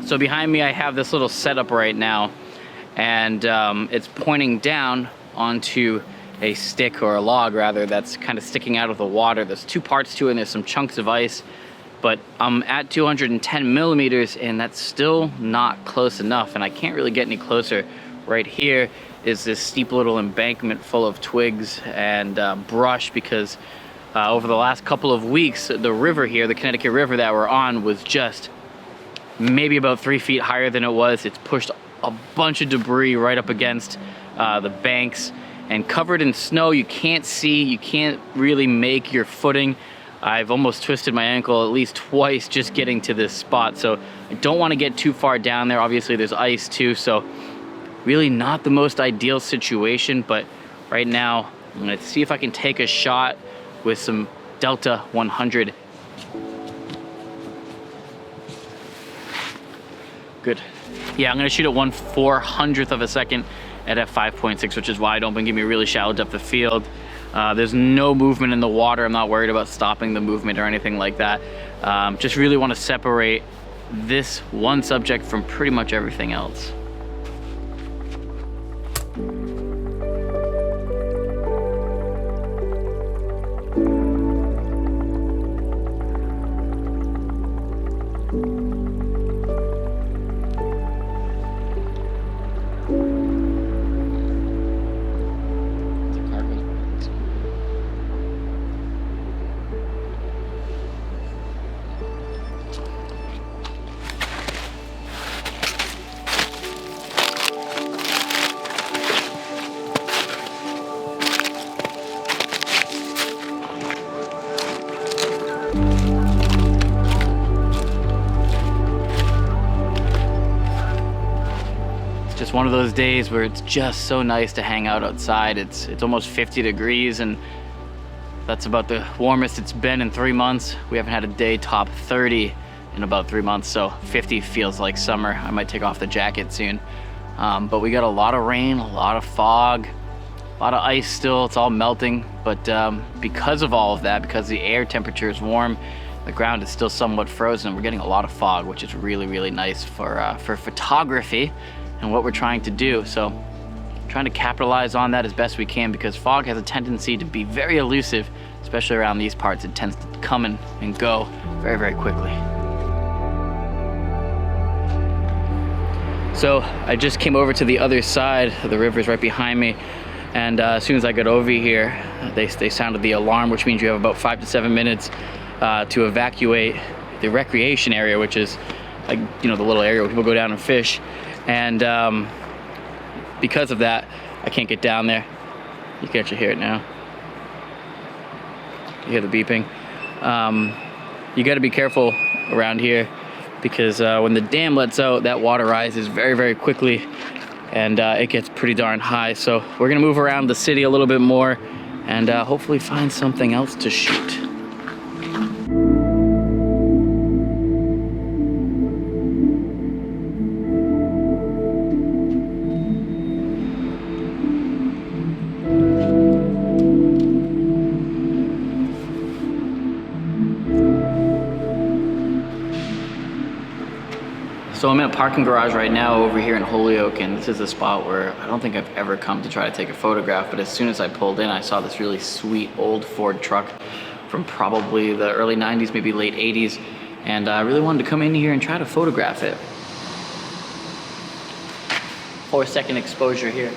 So behind me I have this little setup right now, and it's pointing down onto a stick, or a log rather, that's kind of sticking out of the water. There's two parts to it and there's some chunks of ice, but I'm at 210 millimeters and that's still not close enough, and I can't really get any closer. Right here is this steep little embankment full of twigs and brush, because over the last couple of weeks the river here, the Connecticut River that we're on, was just maybe about 3 feet higher than it was. It's pushed a bunch of debris right up against the banks, and covered in snow. You can't see, you can't really make your footing. I've almost twisted my ankle at least twice just getting to this spot, so I don't want to get too far down there. Obviously there's ice too, so really not the most ideal situation, but right now I'm gonna see if I can take a shot with some Delta 100. Good. Yeah, I'm gonna shoot at 1/400th of a second at f5.6, which is wide open, give me a really shallow depth of field. There's no movement in the water. I'm not worried about stopping the movement or anything like that. Just really want to separate this one subject from pretty much everything else. It's one of those days where it's just so nice to hang out outside. It's almost 50 degrees, and that's about the warmest it's been in 3 months. We haven't had a day top 30 in about 3 months, so 50 feels like summer. I might take off the jacket soon. But we got a lot of rain, a lot of fog, a lot of ice still. It's all melting, but because of all of that, because the air temperature is warm, the ground is still somewhat frozen. We're getting a lot of fog, which is really, really nice for photography and what we're trying to do. So trying to capitalize on that as best we can, because fog has a tendency to be very elusive, especially around these parts. It tends to come and go very, very quickly. So I just came over to the other side. The river's right behind me, and as soon as I got over here, they sounded the alarm, which means you have about 5 to 7 minutes to evacuate the recreation area, which is, like, you know, the little area where people go down and fish. And because of that, I can't get down there. You can actually hear it now. You hear the beeping. You got to be careful around here, because when the dam lets out, that water rises very, very quickly, and it gets pretty darn high. So we're gonna move around the city a little bit more and hopefully find something else to shoot. So I'm in a parking garage right now over here in Holyoke, and this is a spot where I don't think I've ever come to try to take a photograph, but as soon as I pulled in, I saw this really sweet old Ford truck from probably the early 90s, maybe late 80s, and I really wanted to come in here and try to photograph it. 4-second exposure here.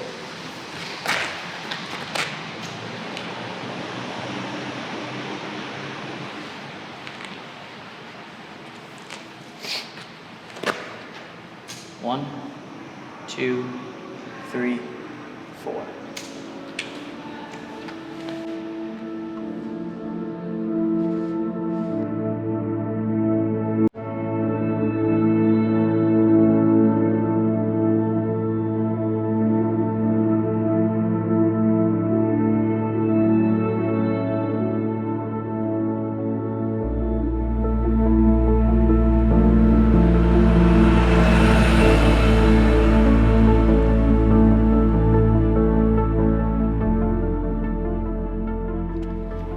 One, two, three, four.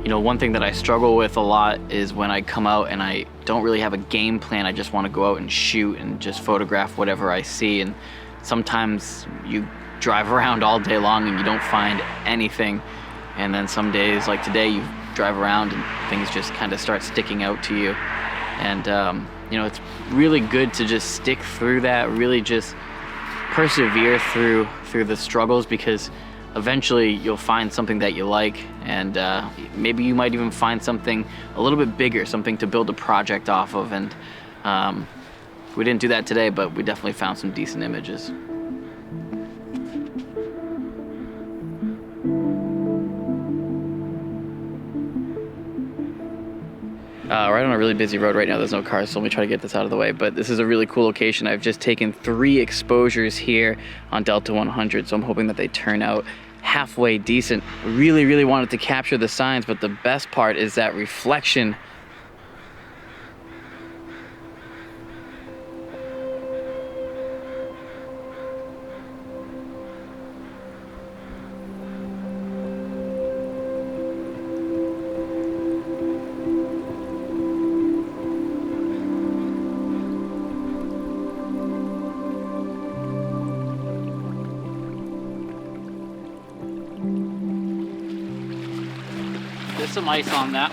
You know, one thing that I struggle with a lot is when I come out and I don't really have a game plan. I just want to go out and shoot and just photograph whatever I see. And sometimes you drive around all day long and you don't find anything. And then some days like today, you drive around and things just kind of start sticking out to you. And you know, it's really good to just stick through that, really just persevere through the struggles, because eventually you'll find something that you like, and maybe you might even find something a little bit bigger, something to build a project off of. And we didn't do that today, but we definitely found some decent images. We're on a really busy road right now. There's no cars, so let me try to get this out of the way. But this is a really cool location. I've just taken 3 exposures here on Delta 100, so I'm hoping that they turn out halfway decent. Really wanted to capture the signs, but the best part is that reflection. There's some ice on that.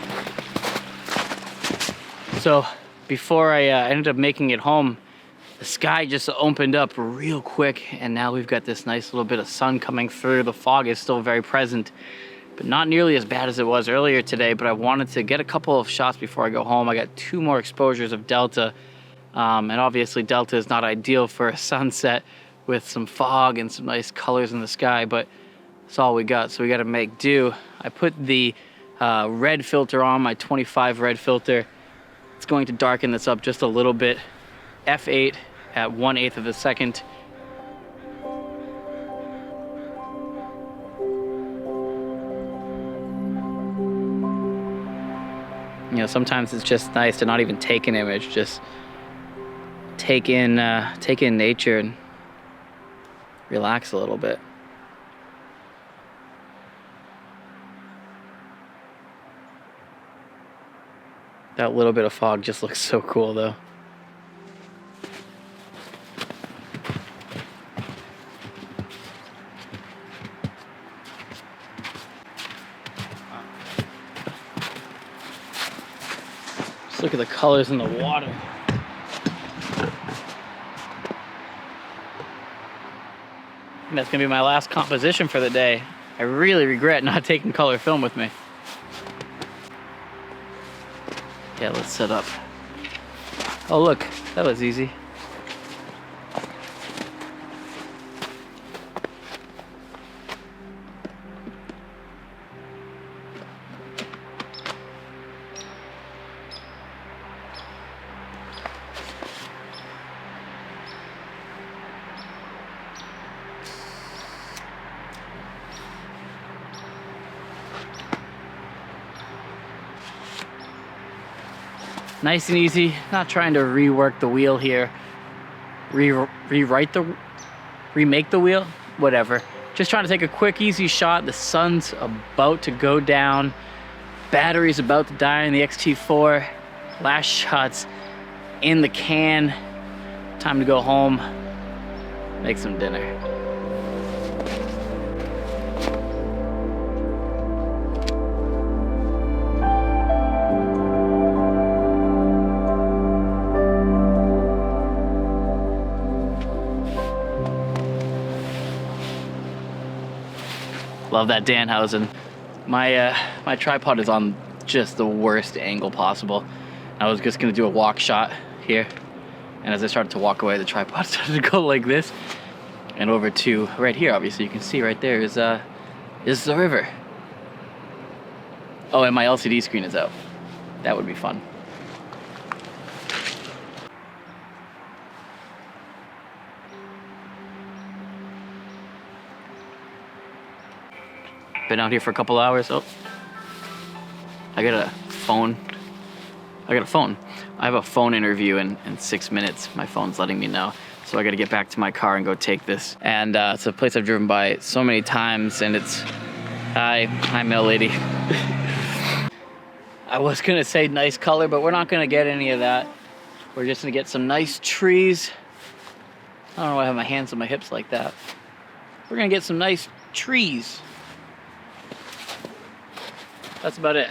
So before I ended up making it home, the sky just opened up real quick, and now we've got this nice little bit of sun coming through. The fog is still very present, but not nearly as bad as it was earlier today. But I wanted to get a couple of shots before I go home. I got 2 more exposures of Delta, and obviously Delta is not ideal for a sunset with some fog and some nice colors in the sky, but that's all we got, so we got to make do. I put the red filter on, my 25 red filter. It's going to darken this up just a little bit. F8 at 1/8 of a second. You know, sometimes it's just nice to not even take an image, just take in nature and relax a little bit. That little bit of fog just looks so cool though. Just look at the colors in the water. And that's gonna be my last composition for the day. I really regret not taking color film with me. Yeah, let's set up. Oh look, that was easy. Nice and easy, not trying to rework the wheel here. Remake the wheel, whatever. Just trying to take a quick, easy shot. The sun's about to go down. Battery's about to die in the XT4. Last shots in the can. Time to go home, make some dinner. Love that Danhausen. My tripod is on just the worst angle possible. I was just gonna do a walk shot here, and as I started to walk away, the tripod started to go like this, and over to right here. Obviously, you can see right there is the river. Oh, and my LCD screen is out. That would be fun. Been out here for a couple hours. Oh, I got a phone. I have a phone interview in 6 minutes. My phone's letting me know. So I got to get back to my car and go take this. And it's a place I've driven by so many times, and it's, hi mail lady. I was gonna say nice color, but we're not gonna get any of that. We're just gonna get some nice trees. I don't know why I have my hands on my hips like that. We're gonna get some nice trees. That's about it.